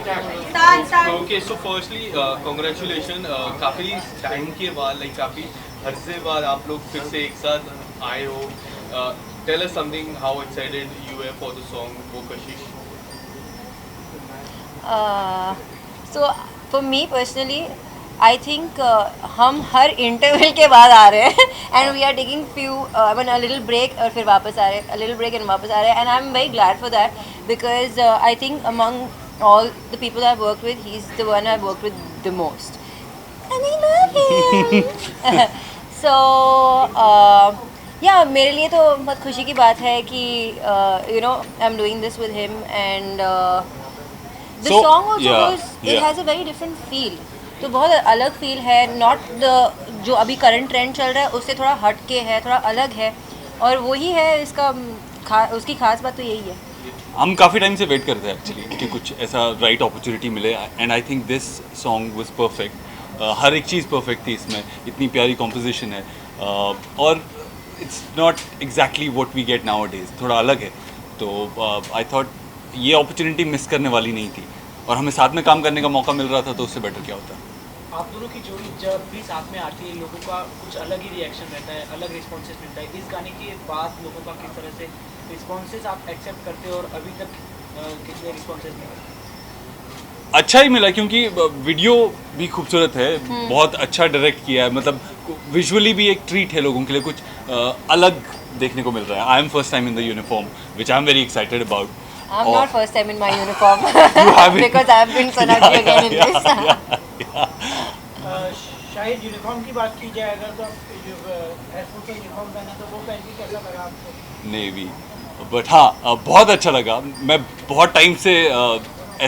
Okay so firstly congratulation काफ़ी time के बाद लाइक काफ़ी अरसे बाद आप लोग फिर से एक साथ आए हो tell us something how excited you है फॉर द सॉन्ग वो Kashish so for me personally I think हम हर इंटरवल के बाद आ रहे हैं and we are taking few a little break और फिर वापस आ रहे हैं, अ लिटिल ब्रेक एंड वापस आ रहे हैं, and I am very glad for that because I think among all the people I've worked with, he's the one I've worked with the most. And I love him. So, yeah, मेरे लिए तो बहुत खुशी की बात है कि you know I'm doing this with him and the So, song also yeah, goes, it yeah. has a very different feel. तो बहुत अलग फील है, नॉट द जो अभी करंट ट्रेंड चल रहा है उससे थोड़ा हट के है, थोड़ा अलग है, और वही है इसका उसकी खास बात तो यही है. हम काफ़ी टाइम से वेट करते हैं एक्चुअली कि कुछ ऐसा राइट अपॉर्चुनिटी मिले and I think this song was perfect. हर एक चीज़ परफेक्ट थी इसमें, इतनी प्यारी कॉम्पोजिशन है और it's not exactly what we get nowadays, थोड़ा अलग है. तो आई थॉट ये अपॉर्चुनिटी मिस करने वाली नहीं थी और हमें साथ में काम करने का मौका मिल रहा था, तो उससे बेटर क्या होता. आप दोनों की जोड़ी जब भी साथ में आती है लोगों का कुछ अलग ही रिएक्शन रहता है, अलग रिस्पॉन्सेस मिलता है. इस गाने के बाद लोगों का किस तरह से रिस्पॉन्सेस आप एक्सेप्ट करते हो और अभी तक कितने रिस्पॉन्सेस मिले? अच्छा ही मिला क्योंकि वीडियो भी खूबसूरत है, बहुत अच्छा डायरेक्ट किया है, मतलब विजुअली भी एक ट्रीट है लोगों के लिए, कुछ अलग देखने को मिल रहा है. I am first time in the uniform which I am very excited about. I'm not first time in my uniform haven't. because I have been so lucky again in this. शायद यूनिफॉर्म की बात की जाए अगर तो air force का uniform पहना तो वो पहन के कैसा लगा आपको? नेवी, बट हाँ बहुत अच्छा लगा. मैं बहुत टाइम से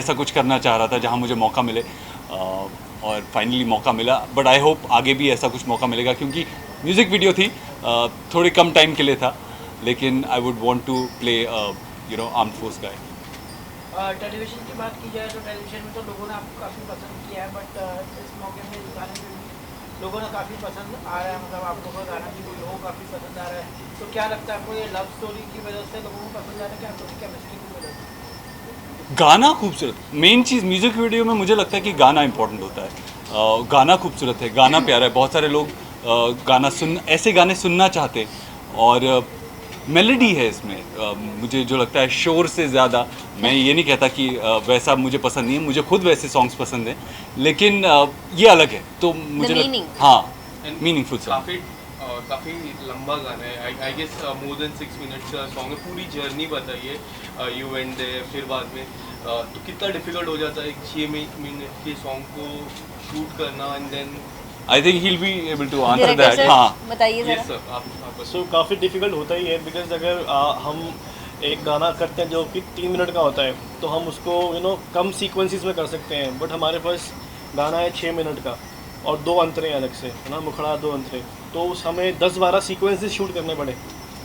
ऐसा कुछ करना चाह रहा था जहाँ मुझे मौका मिले और फाइनली मौका मिला. बट आई होप आगे भी ऐसा कुछ मौका मिलेगा क्योंकि म्यूज़िक वीडियो थी, थोड़े कम टाइम के लिए था, लेकिन I would want to play armed force guy. Television की बात की जाए तो टेलीविजन में तो लोगों ने आपको काफ़ी पसंद किया है, बट इस मौके में इस गाने में भी लोगों ने काफ़ी पसंद आ रहा है, मतलब आप लोगों का गाना भी लोगों को काफ़ी पसंद आ रहा है. तो क्या लगता है आपको ये लव स्टोरी की वजह से लोगों को पसंद आ रहा है कि आप लोगों की केमिस्ट्री की वजह से? गाना खूबसूरत, मेन चीज़ म्यूज़िक वीडियो में मुझे लगता है कि गाना इंपॉर्टेंट होता है. गाना खूबसूरत है, गाना प्यारा है, बहुत सारे लोग गाना ऐसे गाने सुनना चाहते हैं और मेलोडी है इसमें. मुझे जो लगता है शोर से ज़्यादा, मैं ये नहीं कहता कि वैसा मुझे पसंद नहीं है, मुझे खुद वैसे सॉन्ग्स पसंद हैं, लेकिन ये अलग है. तो मुझे हाँ मीनिंगफुल सॉन्ग. काफ़ी लंबा गाना है, I guess more than 6 minutes का सॉन्ग है. पूरी जर्नी बताइए, यू वेंट देयर, फिर बाद में तो कितना डिफिकल्ट हो जाता है 6 मिनट के सॉन्ग को शूट करना and then. I think he will be able to answer that. हाँ बताइए यस जरा. सर, आप सो काफ़ी डिफ़िकल्ट होता ही है बिकॉज अगर हम एक गाना करते हैं जो कि 3 मिनट का होता है तो हम उसको कम सीक्वेंसेस में कर सकते हैं, बट हमारे पास गाना है 6 मिनट का और 2 अंतरे अलग से है ना, मुखड़ा 2 अंतरे, तो उस हमें 10-12 सीक्वेंसेस शूट करने पड़े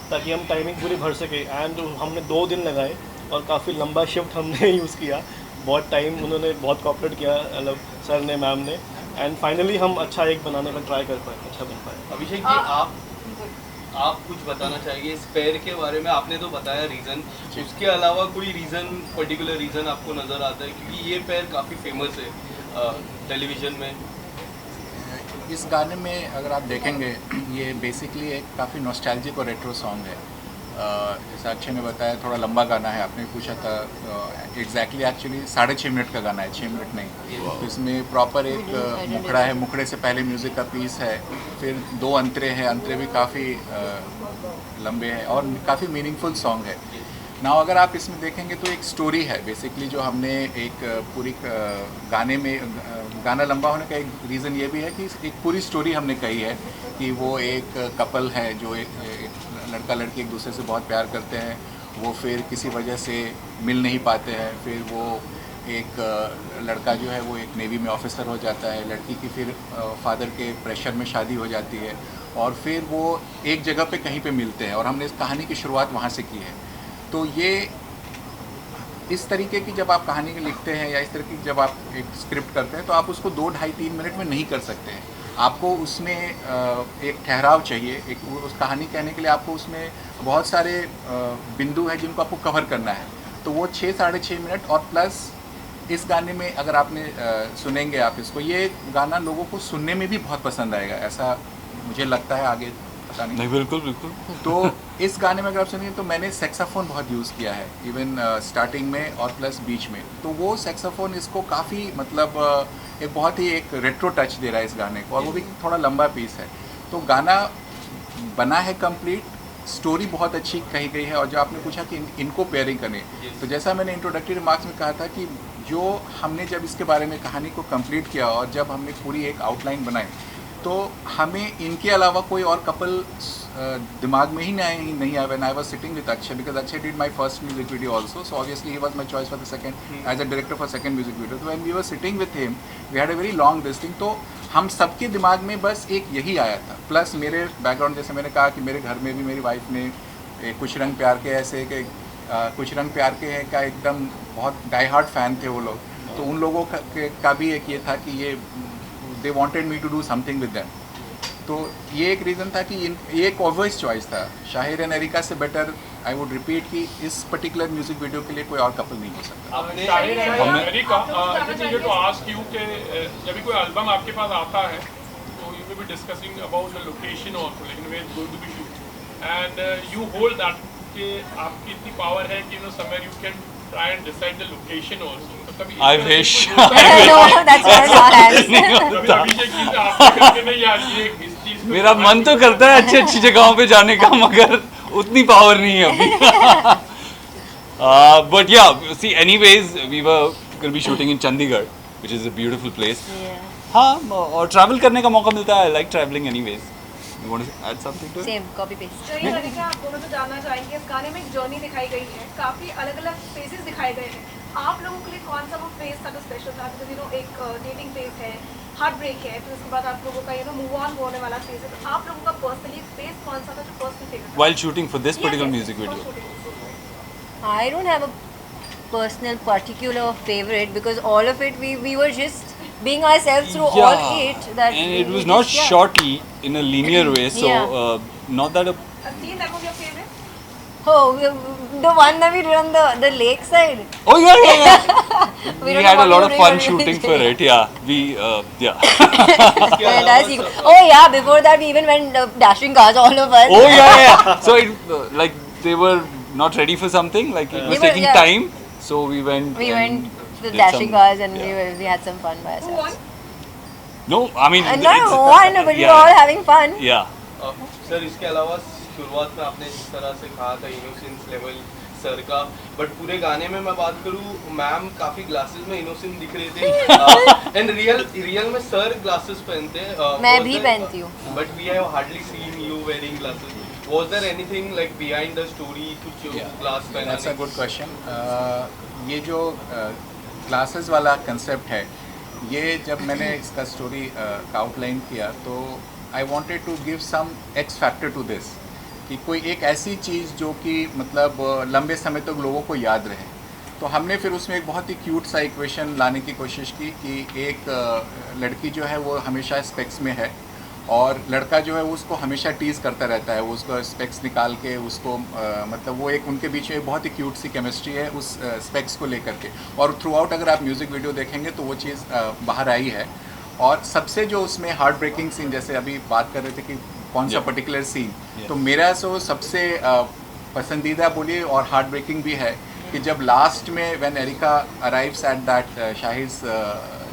ताकि हम टाइमिंग पूरी भर सके. एंड हमने 2 दिन लगाए और काफ़ी लंबा शिफ्ट हमने यूज़ किया, बहुत टाइम उन्होंने बहुत कॉपरेट किया, मतलब सर ने, मैम ने, एंड फाइनली हम अच्छा एक बनाने का ट्राई कर पाए, अच्छा बन पाए. अभिषेक जी, आप कुछ बताना चाहेंगे इस पैर के बारे में? आपने तो बताया रीज़न, उसके अलावा कोई रीज़न, पर्टिकुलर रीज़न आपको नज़र आता है क्योंकि ये पैर काफ़ी फेमस है टेलीविज़न में? इस गाने में अगर आप देखेंगे ये बेसिकली एक काफ़ी नॉस्टैल्जिक और रेट्रो सॉन्ग है. जैसा अक्षय ने बताया थोड़ा लंबा गाना है, आपने पूछा था एग्जैक्टली एक्चुअली 6.5 मिनट का गाना है, 6 मिनट नहीं. तो इसमें प्रॉपर एक मुखड़ा है, मुखड़े से पहले म्यूज़िक का पीस है, फिर 2 अंतरे हैं, अंतरे भी काफ़ी लंबे हैं और काफ़ी मीनिंगफुल सॉन्ग है. नाउ अगर आप इसमें देखेंगे तो एक स्टोरी है बेसिकली, जो हमने एक पूरी गाने में, गाना लंबा होने का एक रीज़न ये भी है कि एक पूरी स्टोरी हमने कही है कि वो एक कपल है जो एक लड़का लड़की एक दूसरे से बहुत प्यार करते हैं, वो फिर किसी वजह से मिल नहीं पाते हैं, फिर वो एक लड़का जो है वो एक नेवी में ऑफिसर हो जाता है, लड़की की फिर फादर के प्रेशर में शादी हो जाती है और फिर वो एक जगह पे कहीं पे मिलते हैं और हमने इस कहानी की शुरुआत वहाँ से की है. तो ये इस तरीके की जब आप कहानी लिखते हैं या इस तरीके की जब आप एक स्क्रिप्ट करते हैं तो आप उसको 2, ढाई, 3 मिनट में नहीं कर सकते हैं. आपको उसमें एक ठहराव चाहिए, एक उस कहानी कहने के लिए आपको उसमें बहुत सारे बिंदु हैं जिनको आपको कवर करना है. तो वो 6, 6.5 मिनट और प्लस इस गाने में अगर आपने सुनेंगे आप इसको, ये गाना लोगों को सुनने में भी बहुत पसंद आएगा, ऐसा मुझे लगता है, आगे पता नहीं। नहीं, बिल्कुल बिल्कुल। तो इस गाने में अगर आप सुनिए तो मैंने सेक्साफोन बहुत यूज़ किया है, इवन स्टार्टिंग में और प्लस बीच में। तो वो सेक्साफोन इसको काफ़ी मतलब एक बहुत ही एक रेट्रो टच दे रहा है इस गाने को, और वो भी थोड़ा लंबा पीस है। तो गाना बना है कंप्लीट, स्टोरी बहुत अच्छी कही गई है। और जो आपने पूछा कि इनको पेयरिंग करें, तो जैसा मैंने इंट्रोडक्टरी रिमार्क्स में कहा था कि जो हमने जब इसके बारे में कहानी को कंप्लीट किया और जब हमने पूरी एक आउटलाइन बनाई, तो हमें इनके अलावा कोई और कपल दिमाग में ही नहीं आया। When I was sitting with Akshay, because Akshay did my first music video also, so obviously he was my choice for the second as a director for second music video. तो when we were sitting with him we had a very long this thing, तो हम सबके दिमाग में बस एक यही आया था। प्लस मेरे बैकग्राउंड, जैसे मैंने कहा कि मेरे घर में भी मेरी वाइफ ने कुछ रंग प्यार के ऐसे कि कुछ रंग प्यार के हैं का एकदम बहुत डाई हार्ट फैन थे वो लोग। तो उन लोगों का भी एक ये था कि ये they wanted me to do something with them. तो ये एक रीज़न था कि ये एक ऑब्वियस चॉइस था। शाहिर एंड एरिका से बेटर आई वुड रिपीट कि इस पर्टिकुलर म्यूजिक वीडियो के लिए कोई और कपल नहीं हो सकता। Erica, I just needed to ask you कि जब भी कोई एल्बम आपके पास आता है तो you will be discussing about the location also, like where it's going to be shoot, and you hold that कि आपकी इतनी पावर है कि somewhere you can try and decide the location also. तो कभी I wish. No, that's not our hands. कभी अभिषेक जी से आपसे करके नहीं यार ये इस चीज को मेरा मन तो करता है अच्छी अच्छी जगहों पे जाने का, मगर उतनी पावर नहीं है अभी। But yeah, see, anyways, we were going to be shooting in Chandigarh, which is a beautiful place. हाँ, और ट्रैवल करने का मौका मिलता है। I like traveling anyways. You want to add something to it? Same, copy paste. चलिए हरिका, आप दोनों तो जानना चाहेंगे, इस गाने में एक जर्नी दिखाई गई है, काफी अलग अलग फेजेस दिखाए गए हैं। आप लोगों के लिए कौन सा वो फेज था जो स्पेशल था? बिकॉज एक डेटिंग फेज है, हार्ट ब्रेक है, फिर उसके बाद आप लोगों का मूव ऑन होने वाला फेज है। तो आप लोगों का पर्सनली फेज कौन सा था जो personally favourite? While shooting for this particular music video. I don't have a personal particular favorite because all of it we were just being ourselves through all it. That and it we was just, not yeah. shot in a linear way, so Yeah. not that a A scene that was your favorite? Oh, the one that we did on the lake side. oh yeah. We We don't had know a what lot we of were fun doing shooting for originally. it. Yeah, we yeah. इसके And अलावा as you, oh yeah, before that we even went dashing cars, all of us. Oh yeah. So it like they were not ready for something. Like it was They were, taking yeah. time. So we went. We and went to did dashing some- cars and yeah. we had some fun by Who ourselves. won? No, I mean. And not it's- one, but we were all having fun. Yeah. Sir इसके अलावा शुरुआत में आपने जिस तरह से कहा था इनोसेंस लेवल सर का, बट पूरे गाने में मैं बात करूँ, मैम काफी ग्लासेस में इनोसेंट दिख रहे थे एंड रियल में सर ग्लासेस पहनते हैं। मैं भी पहनती हूँ। But we have hardly seen you wearing glasses. Was there anything like behind the story कुछ ग्लास पहनाने? That's a good question. ये जो क्लासेस वाला कंसेप्ट है, ये जब मैंने इसका स्टोरी का आउटलाइन किया तो I wanted to give some x factor to this, कि कोई एक ऐसी चीज़ जो कि मतलब लंबे समय तक लोगों को याद रहे। तो हमने फिर उसमें एक बहुत ही क्यूट सा इक्वेशन लाने की कोशिश की कि एक लड़की जो है वो हमेशा स्पेक्स में है और लड़का जो है उसको हमेशा टीज़ करता रहता है, वो उसको स्पेक्स निकाल के उसको मतलब वो एक उनके बीच में बहुत ही क्यूट सी केमिस्ट्री है उस स्पेक्स को लेकर के। और थ्रू आउट अगर आप म्यूज़िक वीडियो देखेंगे तो वो चीज़ बाहर आई है। और सबसे जो उसमें हार्ट ब्रेकिंग सीन, जैसे अभी बात कर रहे थे कि कौन सा पर्टिकुलर सीन, तो मेरा सो सबसे पसंदीदा बोलिए और हार्ट ब्रेकिंग भी है कि जब लास्ट में when Erika arrives at that शाहिज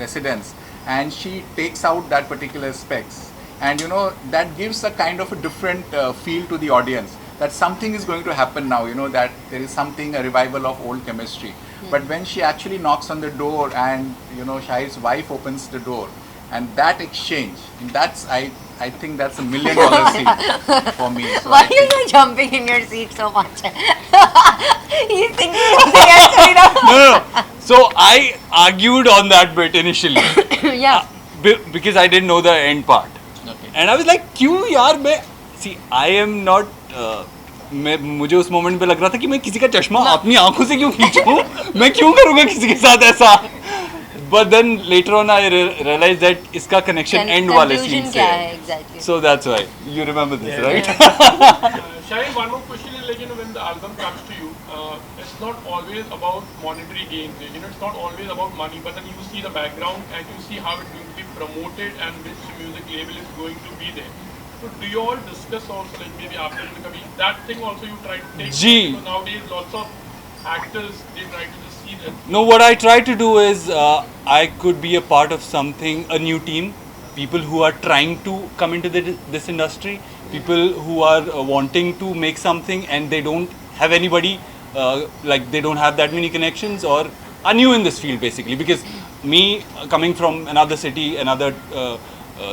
residence and she takes out that particular specs, and you know that gives a kind of a different feel to the audience that something is going to happen now, you know, that there is something, a revival of old chemistry. But when she actually knocks on the door and you know Shahid's wife opens the door and that exchange, and that's I think that's $1 million scene for me. So Why I are you think- jumping in your seat so much? He's thinking something else right now. No. So I argued on that bit initially Yeah. because I didn't know the end part. Okay. And I was like क्यों यार, मैं सी I am not मुझे उस moment पे लग रहा था कि मैं किसी का चश्मा अपनी आंखों से क्यों खींचूं, मैं क्यों करूंगा किसी के साथ ऐसा। But then later on I realize that इसका कनेक्शन एंड वाले सीन Conclusion से क्या है। है exactly? So that's why you remember this right. Shahid, one more question is like, when the album comes to you, it's not always about monetary gains. You know, it's not always about money, but then you see the background and you see how it's going to be promoted and which music label is going to be there. So do you all discuss also, like maybe after the movie, that thing also you try to take? Gee. Because nowadays lots of actors, they try to just see that. No, what I try to do is I could be a part of something, a new team, people who are trying to come into this industry, people who are wanting to make something and they don't have anybody, like they don't have that many connections or are new in this field basically. Because me coming from another city, another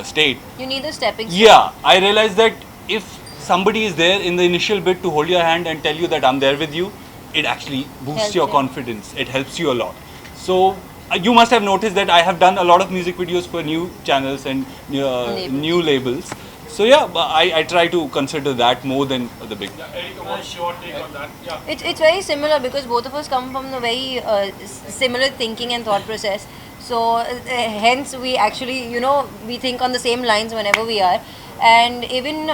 state, You need a stepping stone. yeah, I realized that if somebody is there in the initial bit to hold your hand and tell you that I'm there with you, it actually boosts Helps, your yeah. confidence. It helps you a lot. So you must have noticed that I have done a lot of music videos for new channels and new labels. So yeah, I try to consider that more than the big. Yeah, Erica, what's your take on that? Yeah. It's very similar because both of us come from a very similar thinking and thought process. So hence we actually, you know, we think on the same lines whenever we are. And even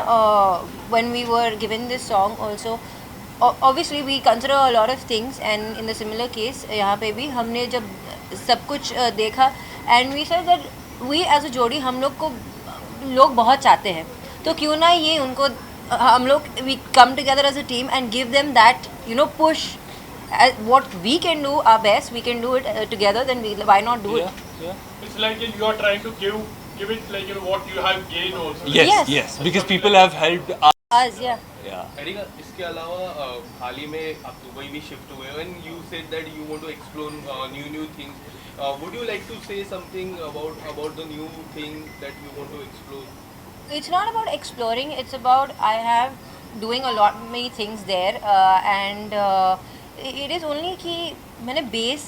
when we were given this song also, obviously we consider a lot of things. And in the similar case, यहाँ पे भी हमने जब सब कुछ देखा and we said that we as a जोड़ी हम लोग को लोग बहुत चाहते हैं, तो क्यों ना ये उनको हम लोग we come together as a team and give them that, you know, push. What we can do our best, we can do it together, then why not do it? It's like you are trying to give it like, you know, what you have gained also. Yes, Yes. because people have helped us. Us, yeah. Yeah. Erica, इसके अलावा हाल ही में आप Dubai भी shift हुए हो and you said that you want to explore new things. Would you like to say something about the new thing that you want to explore? It's not about exploring, it's about I have doing a lot many things there and it is only कि मैंने base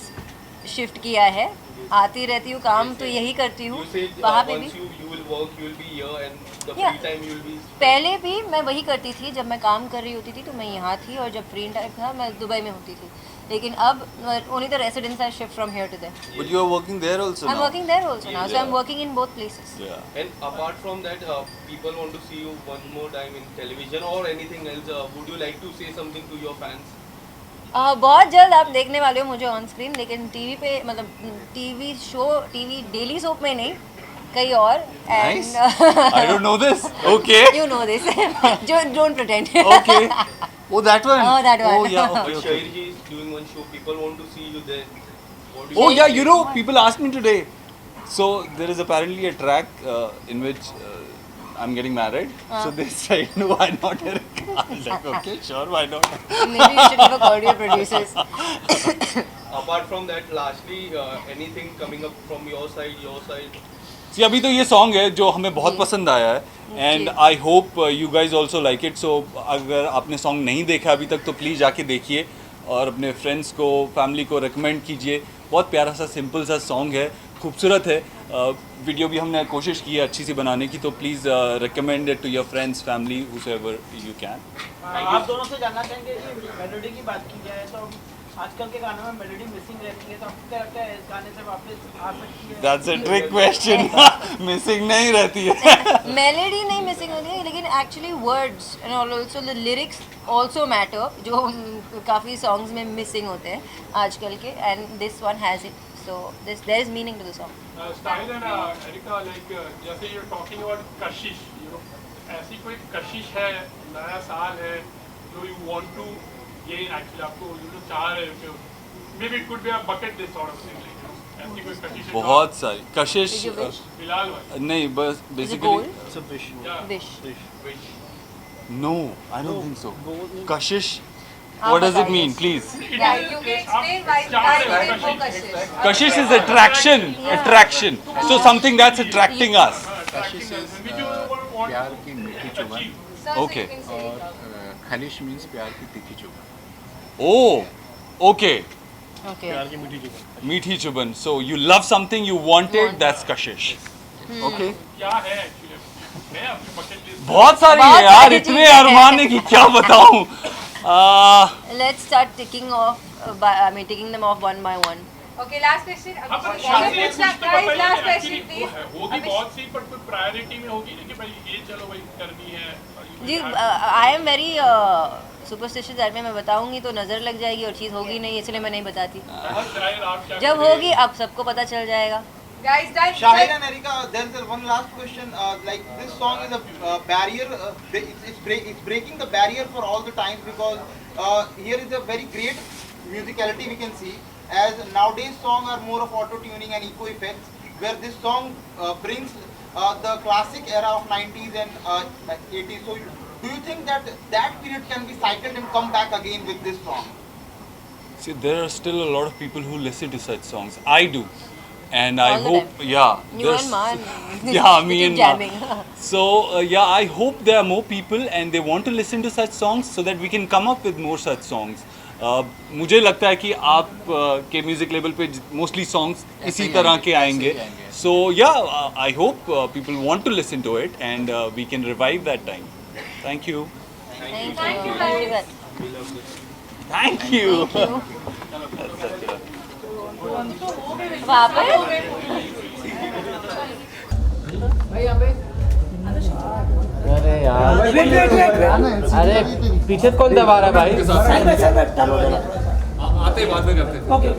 shift किया है, आती रहती हूँ काम तो यही करती हूँ You said वहाँ पे भी once you will work, you will be here and the Yeah. free time you will be. पहले भी मैं वही करती थी, जब मैं काम कर रही होती थी तो मैं यहाँ थी और जब फ्री टाइम था मैं दुबई में होती थी, लेकिन अब only the residents are shift from here to there. But you are working there also I'm now. working there also now, so I'm working in both places. Yeah. And apart from that, people want to see you one more time in television or anything else. Would you like to say something to your fans? बहुत जल्द आप देखने वाले हो मुझे on screen, लेकिन TV पे मतलब TV show, TV daily soap में नहीं, कहीं और. Nice. And I don't know this. Okay. you know this. Don't pretend. Okay. Oh, that one. Oh, that one. Oh, yeah. But Okay, okay. Shahir ji is doing one show. People want to see you there. What do Oh, you yeah. You know, people asked me today. So there is apparently a track in which I'm getting married. So they said, no, why not? I was like, okay, sure, why not? Maybe you should have called your producers. Apart from that, lastly, anything coming up from your side? See, अभी तो ये song है जो हमें बहुत पसंद आया है and I hope you guys also like it. So अगर आपने सॉन्ग नहीं देखा अभी तक तो प्लीज़ जाके देखिए और अपने फ्रेंड्स को, फैमिली को रिकमेंड कीजिए. बहुत प्यारा सा सिंपल सा सॉन्ग है, खूबसूरत है. वीडियो भी हमने कोशिश की है अच्छी सी बनाने की, तो please recommend it to your friends, family, however you can. आप दोनों से जानना चाहेंगे कि मेलोडी की बात की जाए तो आजकल के गानों में मेलोडी मिसिंग रहती है, तो आपको क्या लगता है इस गाने से वापस आ सकती है? That's a trick question. Missing नहीं रहती है. मेलोडी नहीं मिसिंग होती है, लेकिन actually words and also the lyrics also matter, जो काफ़ी सॉन्ग्स में मिसिंग होते हैं आजकल के, and this one has it. So there is meaning to the song. Style and Erica, like जैसे you're talking about Kashish, you know, ऐसी कोई कशिश है, नया साल है, जो you want to gain actually आपको जो चाह रहे हो, maybe it could be a bucket list sort of thing, like, you know, ऐसी कोई कशिश है. बहुत सारी कशिश. Did you wish? फिलहाल वाली. नहीं, बस Is it basically goal? It's a wish. Yeah. Wish. Wish. No, I don't think so. Goal- Kashish, आप what does it बताइए. mean, please? Yeah, you can explain why you did for Kashish. Kashish is attraction, attraction. So something that's attracting us. Kashish is Which you want प्यार की मीठी to चुभन achieve. Sir, so Okay. you can say it. और खलिश means प्यार की तीखी चुभन. Oh, okay. Okay. प्यार की मीठी जुबान. Meethi chuban. So you love something, you want it, that's Kashish. Okay. क्या है actually? मैं अपनी bucket list बहुत सारी है बहुत यार, सारी इतने चीजें हैं. अरमान है कि क्या बताऊं. Let's start ticking off. Taking them off one by one. Okay, last question. हाँ, पर Abhishek, शादी एक पूछना, कुछ तो guys, बताइए, last actually question, वो please. है, होगी Abhishek. बहुत सी, पर कोई प्रायोरिटी में होगी ना कि भाई ये चलो भाई करनी है. और ये जी, have to- I am very superstitious that में मैं बताऊंगी तो नज़र लग जाएगी और चीज़ होगी नहीं, इसलिए मैं नहीं बताती। जाहिर आप क्या जब होगी अब सबको पता चल जाएगा। Guys, Shahid and Erika, there's one last question. Like this song is a barrier. It's breaking the barrier for all the times because here is a very great musicality we can see. As nowadays songs are more of auto tuning and echo effects, where this song brings the classic era of 90s and 80s. So do you think that period can be cycled and come back again with this song? See, there are still a lot of people who listen to such songs. I do. And I All the hope, time. yeah. You there's- and Man. Yeah, me Keep and jamming. Man. So, yeah, I hope there are more people and they want to listen to such songs so that we can come up with more such songs. मुझे लगता है कि आप के music level पे mostly songs इसी ही तरह आएंगे, के ऐसे आएंगे. ही आएंगे. So yeah, I hope people want to listen to it and we can revive that time. Thank you. Thank you. Thank you. वापस अरे यार अरे पीछे कौन दबा रहा है भाई? आते बाद में करते. Okay.